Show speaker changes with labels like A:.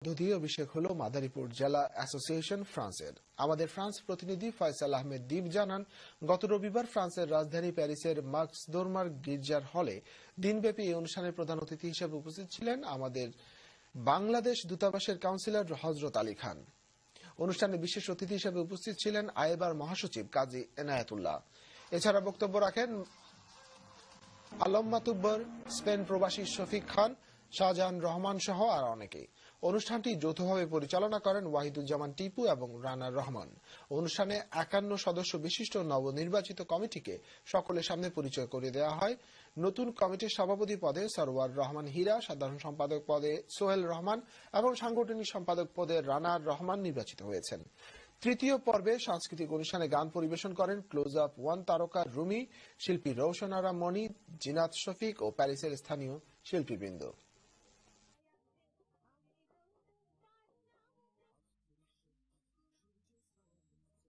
A: দুধীয় অভিষেক হলো মাদারীপুর জেলা অ্যাসোসিয়েশন ফ্রান্সের। আমাদের ফ্রান্স প্রতিনিধি ফয়সাল আহমেদ দীপ জানান, গত রবিবার ফ্রান্সের রাজধানী প্যারিসের মার্কস দোরমার গির্জার হলে দিনব্যাপী এই অনুষ্ঠানের প্রধান অতিথি হিসেবে উপস্থিত ছিলেন আমাদের বাংলাদেশ দূতাবাসের কাউন্সিলর হযরত আলী খান। অনুষ্ঠানে বিশেষ অতিথি হিসেবে উপস্থিত ছিলেন আইএবার মহাসচিব কাজী এনায়েতুল্লাহ। এছাড়া বক্তব্য রাখেন আলম মাতুব্বর, স্পেন প্রবাসী শফিক খান, শাহজাহান রহমান সহ আর অনেকে। অনুষ্ঠানটি যৌথভাবে পরিচালনা করেন ওয়াহিদুজ্জামান টিপু এবং রানার রহমান। অনুষ্ঠানে ৫১ সদস্য বিশিষ্ট নবনির্বাচিত কমিটিকে সকলের সামনে পরিচয় করে দেওয়া হয়। নতুন কমিটির সভাপতি পদে সরওয়ার রহমান হীরা, সাধারণ সম্পাদক পদে সোহেল রহমান এবং সাংগঠনিক সম্পাদক পদে রানার রহমান নির্বাচিত হয়েছেন। তৃতীয় পর্বে সাংস্কৃতিক অনুষ্ঠানে গান পরিবেশন করেন ক্লোজ আপ ওয়ান তারকা রুমি, শিল্পী রৌশন আরা মনি, জিনাত শফিক ও প্যারিসের স্থানীয় শিল্পীবৃন্দ।